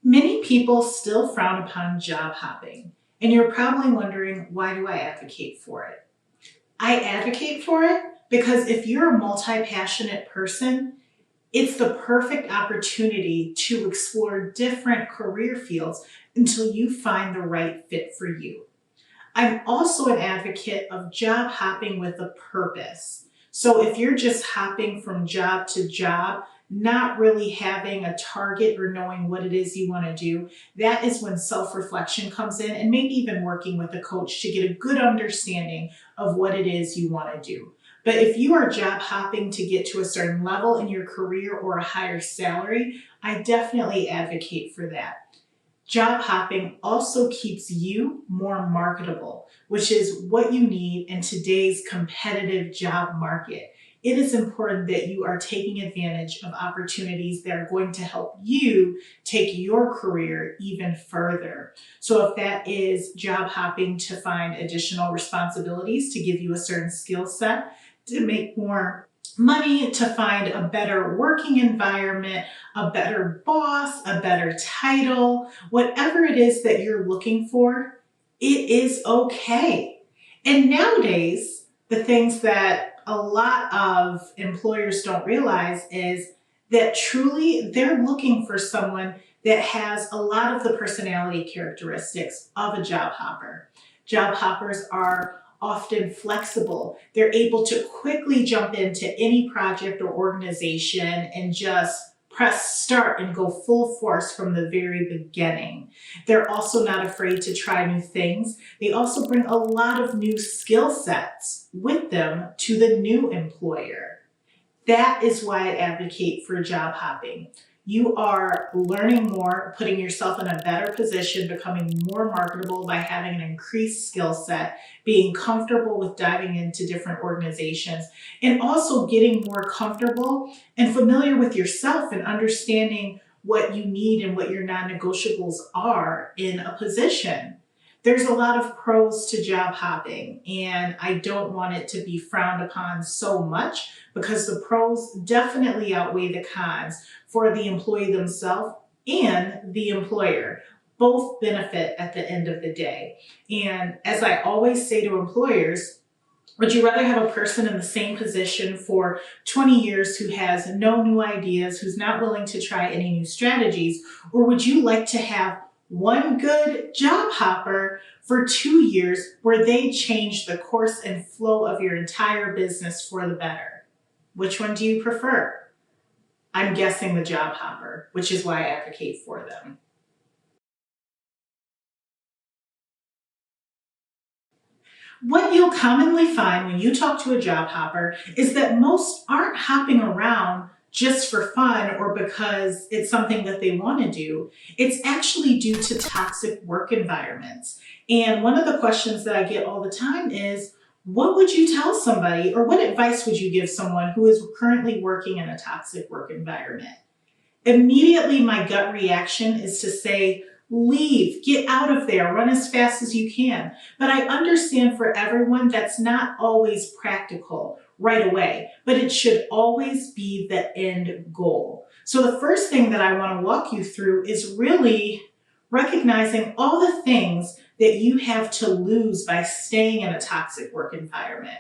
Many people still frown upon job hopping, and you're probably wondering, why do I advocate for it? I advocate for it because if you're a multi-passionate person, it's the perfect opportunity to explore different career fields until you find the right fit for you. I'm also an advocate of job hopping with a purpose. So if you're just hopping from job to job, not really having a target or knowing what it is you want to do, that is when self-reflection comes in, and maybe even working with a coach to get a good understanding of what it is you want to do. But if you are job hopping to get to a certain level in your career or a higher salary, I definitely advocate for that. Job hopping also keeps you more marketable, which is what you need in today's competitive job market. It is important that you are taking advantage of opportunities that are going to help you take your career even further. So if that is job hopping to find additional responsibilities to give you a certain skill set, to make more money, to find a better working environment, a better boss, a better title, whatever it is that you're looking for, it is okay. And nowadays, the things that a lot of employers don't realize is that truly they're looking for someone that has a lot of the personality characteristics of a job hopper. Job hoppers are often flexible. They're able to quickly jump into any project or organization and just press start and go full force from the very beginning. They're also not afraid to try new things. They also bring a lot of new skill sets with them to the new employer. That is why I advocate for job hopping. You are learning more, putting yourself in a better position, becoming more marketable by having an increased skill set, being comfortable with diving into different organizations, and also getting more comfortable and familiar with yourself and understanding what you need and what your non-negotiables are in a position. There's a lot of pros to job hopping, and I don't want it to be frowned upon so much because the pros definitely outweigh the cons for the employee themselves and the employer. Both benefit at the end of the day. And as I always say to employers, would you rather have a person in the same position for 20 years who has no new ideas, who's not willing to try any new strategies, or would you like to have one good job hopper for 2 years where they change the course and flow of your entire business for the better? Which one do you prefer? I'm guessing the job hopper, which is why I advocate for them. What you'll commonly find when you talk to a job hopper is that most aren't hopping around just for fun or because it's something that they want to do. It's actually due to toxic work environments. And one of the questions that I get all the time is, what would you tell somebody, or what advice would you give someone who is currently working in a toxic work environment? Immediately, my gut reaction is to say, leave, get out of there, run as fast as you can. But I understand for everyone that's not always practical right away, but it should always be the end goal. So the first thing that I want to walk you through is really recognizing all the things that you have to lose by staying in a toxic work environment.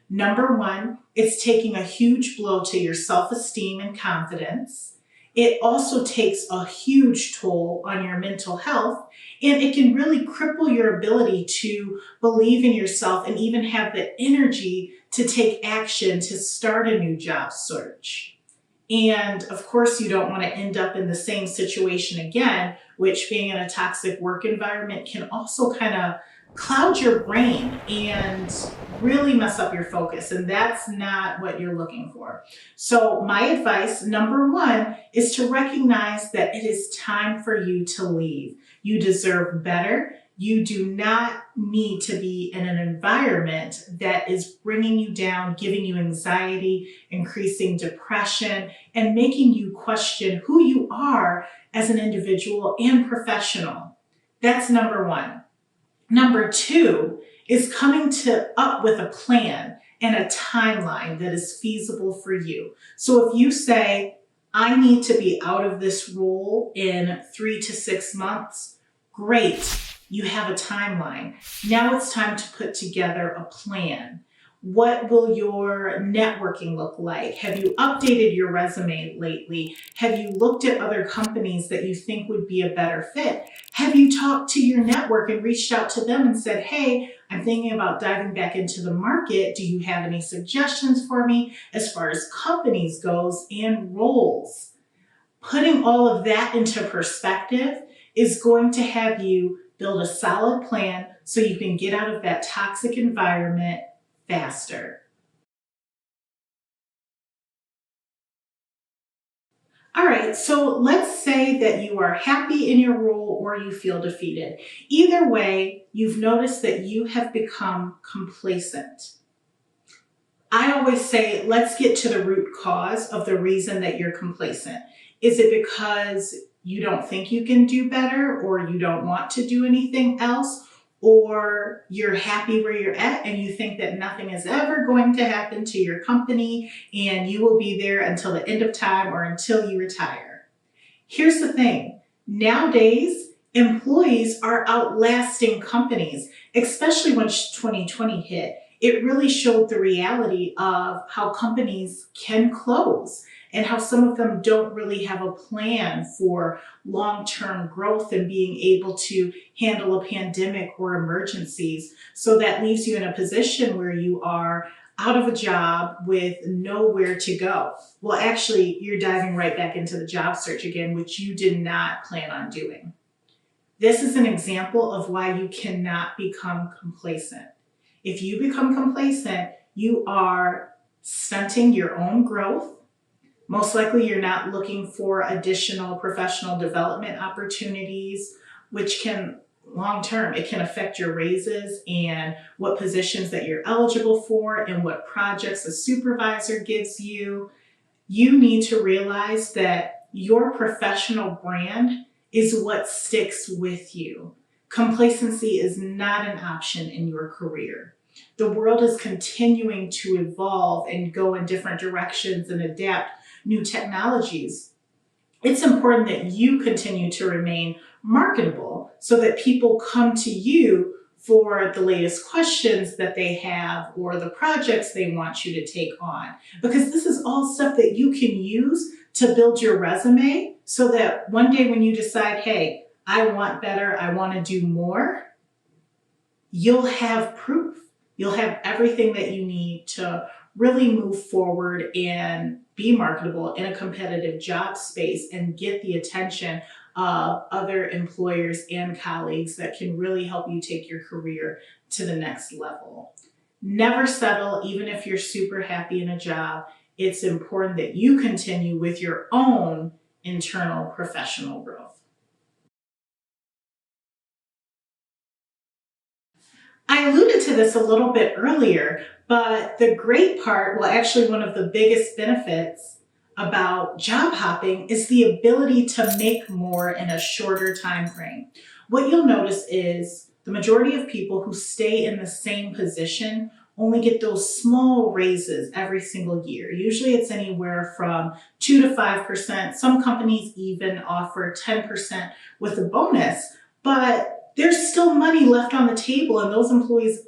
Number one, it's taking a huge blow to your self-esteem and confidence. It also takes a huge toll on your mental health, and it can really cripple your ability to believe in yourself and even have the energy to take action to start a new job search. And of course, you don't want to end up in the same situation again, which being in a toxic work environment can also kind of cloud your brain and really mess up your focus. And that's not what you're looking for. So my advice, number one, is to recognize that it is time for you to leave. You deserve better. You do not need to be in an environment that is bringing you down, giving you anxiety, increasing depression, and making you question who you are as an individual and professional. That's number one. Number two is coming up with a plan and a timeline that is feasible for you. So if you say, I need to be out of this role in 3 to 6 months. Great, you have a timeline. Now it's time to put together a plan. What will your networking look like? Have you updated your resume lately? Have you looked at other companies that you think would be a better fit? Have you talked to your network and reached out to them and said, hey, I'm thinking about diving back into the market. Do you have any suggestions for me as far as companies goes and roles? Putting all of that into perspective is going to have you build a solid plan so you can get out of that toxic environment faster. All right, so let's say that you are happy in your role or you feel defeated. Either way, you've noticed that you have become complacent. I always say, let's get to the root cause of the reason that you're complacent. Is it because you don't think you can do better, or you don't want to do anything else, or you're happy where you're at and you think that nothing is ever going to happen to your company and you will be there until the end of time or until you retire? Here's the thing. Nowadays, employees are outlasting companies, especially when 2020 hit. It really showed the reality of how companies can close and how some of them don't really have a plan for long-term growth and being able to handle a pandemic or emergencies. So that leaves you in a position where you are out of a job with nowhere to go. Well, actually, you're diving right back into the job search again, which you did not plan on doing. This is an example of why you cannot become complacent. If you become complacent, you are stunting your own growth. Most likely you're not looking for additional professional development opportunities, which can long-term, it can affect your raises and what positions that you're eligible for and what projects a supervisor gives you. You need to realize that your professional brand is what sticks with you. Complacency is not an option in your career. The world is continuing to evolve and go in different directions and adapt new technologies. It's important that you continue to remain marketable so that people come to you for the latest questions that they have or the projects they want you to take on. Because this is all stuff that you can use to build your resume so that one day when you decide, hey, I want better, I want to do more, you'll have proof. You'll have everything that you need to really move forward and be marketable in a competitive job space and get the attention of other employers and colleagues that can really help you take your career to the next level. Never settle, even if you're super happy in a job. It's important that you continue with your own internal professional growth. I alluded to this a little bit earlier, but the great part, well, actually one of the biggest benefits about job hopping is the ability to make more in a shorter time frame. What you'll notice is the majority of people who stay in the same position only get those small raises every single year. Usually it's anywhere from 2 to 5%. Some companies even offer 10% with a bonus, but there's still money left on the table, and those employees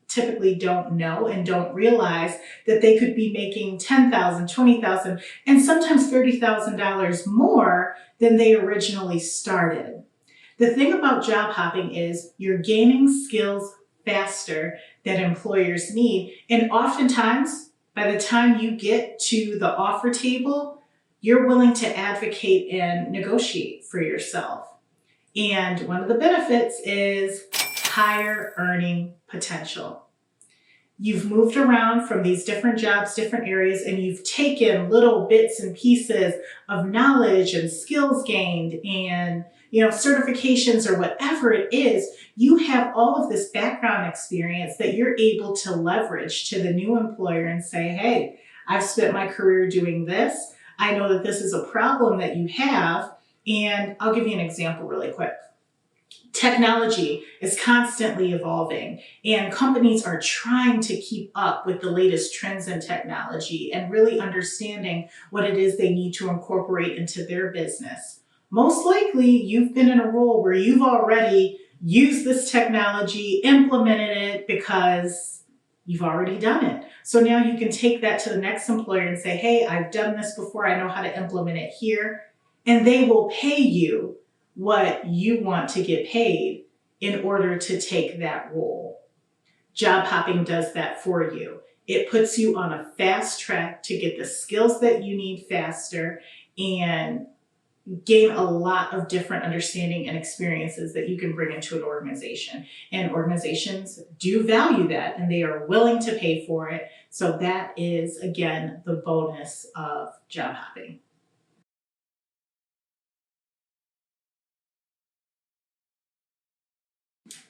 typically don't know and don't realize that they could be making $10,000, $20,000, and sometimes $30,000 more than they originally started. The thing about job hopping is you're gaining skills faster that employers need, and oftentimes by the time you get to the offer table, you're willing to advocate and negotiate for yourself. And one of the benefits is higher earning potential. You've moved around from these different jobs, different areas, and you've taken little bits and pieces of knowledge and skills gained and certifications or whatever it is. You have all of this background experience that you're able to leverage to the new employer and say, hey, I've spent my career doing this. I know that this is a problem that you have. And I'll give you an example really quick. Technology is constantly evolving, and companies are trying to keep up with the latest trends in technology and really understanding what it is they need to incorporate into their business. Most likely, you've been in a role where you've already used this technology, implemented it because you've already done it. So now you can take that to the next employer and say, hey, I've done this before, I know how to implement it here, and they will pay you what you want to get paid in order to take that role. Job hopping does that for you. It puts you on a fast track to get the skills that you need faster and gain a lot of different understanding and experiences that you can bring into an organization. And organizations do value that, and they are willing to pay for it. So that is, again, the bonus of job hopping.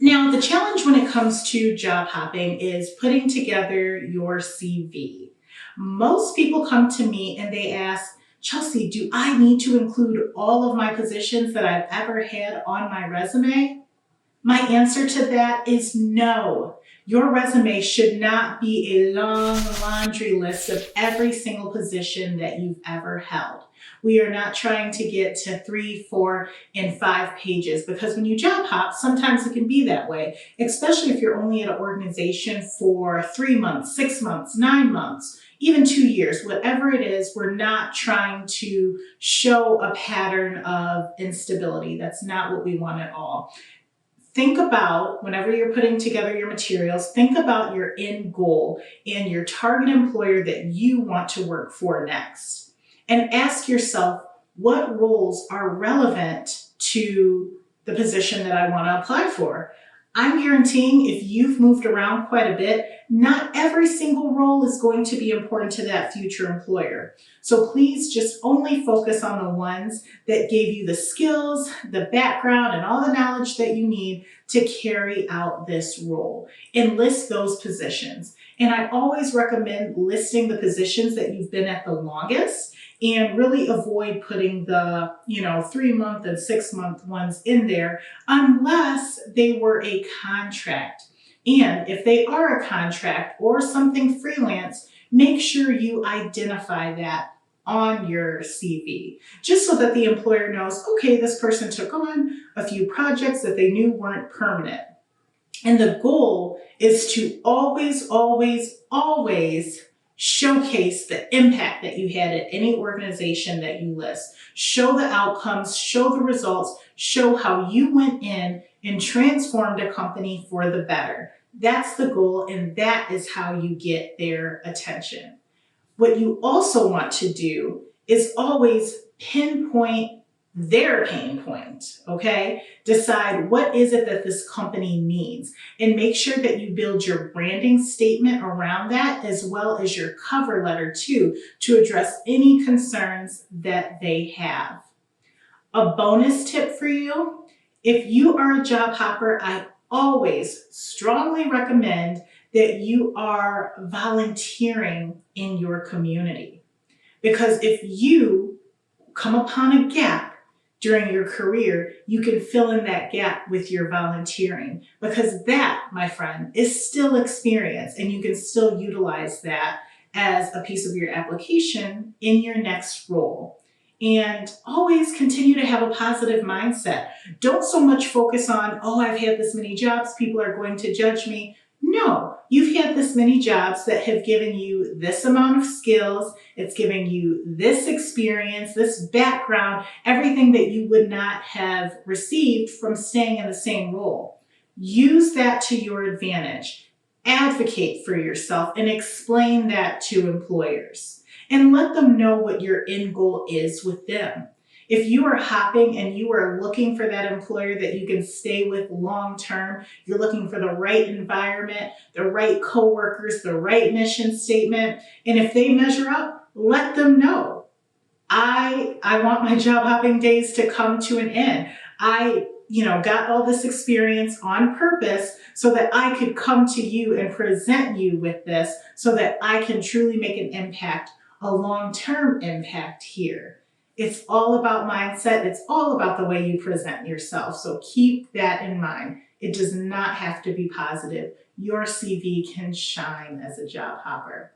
Now, the challenge when it comes to job hopping is putting together your CV. Most people come to me and they ask, Chelsea, do I need to include all of my positions that I've ever had on my resume? My answer to that is no. Your resume should not be a long laundry list of every single position that you've ever held. We are not trying to get to 3, 4, and 5 pages, because when you job hop, sometimes it can be that way, especially if you're only at an organization for 3 months, 6 months, 9 months, even 2 years, whatever it is. We're not trying to show a pattern of instability. That's not what we want at all. Think about, whenever you're putting together your materials, think about your end goal and your target employer that you want to work for next. And ask yourself, what roles are relevant to the position that I want to apply for? I'm guaranteeing if you've moved around quite a bit, not every single role is going to be important to that future employer. So please just only focus on the ones that gave you the skills, the background, and all the knowledge that you need to carry out this role, and list those positions. And I always recommend listing the positions that you've been at the longest, and really avoid putting the 3-month and 6-month ones in there unless they were a contract. And if they are a contract or something freelance, make sure you identify that on your CV, just so that the employer knows, okay, this person took on a few projects that they knew weren't permanent. And the goal is to always, always, always showcase the impact that you had at any organization that you list. Show the outcomes, show the results, show how you went in and transformed a company for the better. That's the goal, and that is how you get their attention. What you also want to do is always pinpoint their pain point, okay? Decide what is it that this company needs, and make sure that you build your branding statement around that, as well as your cover letter too, to address any concerns that they have. A bonus tip for you, if you are a job hopper, I always strongly recommend that you are volunteering in your community. Because if you come upon a gap during your career, you can fill in that gap with your volunteering, because that, my friend, is still experience, and you can still utilize that as a piece of your application in your next role. And always continue to have a positive mindset. Don't so much focus on, oh, I've had this many jobs, people are going to judge me. No, you've had this many jobs that have given you this amount of skills, it's giving you this experience, this background, everything that you would not have received from staying in the same role. Use that to your advantage. Advocate for yourself and explain that to employers. And let them know what your end goal is with them. If you are hopping and you are looking for that employer that you can stay with long term, you're looking for the right environment, the right coworkers, the right mission statement, and if they measure up, let them know. I want my job hopping days to come to an end. I got all this experience on purpose so that I could come to you and present you with this so that I can truly make an impact, a long-term impact here. It's all about mindset. It's all about the way you present yourself. So keep that in mind. It does not have to be positive. Your CV can shine as a job hopper.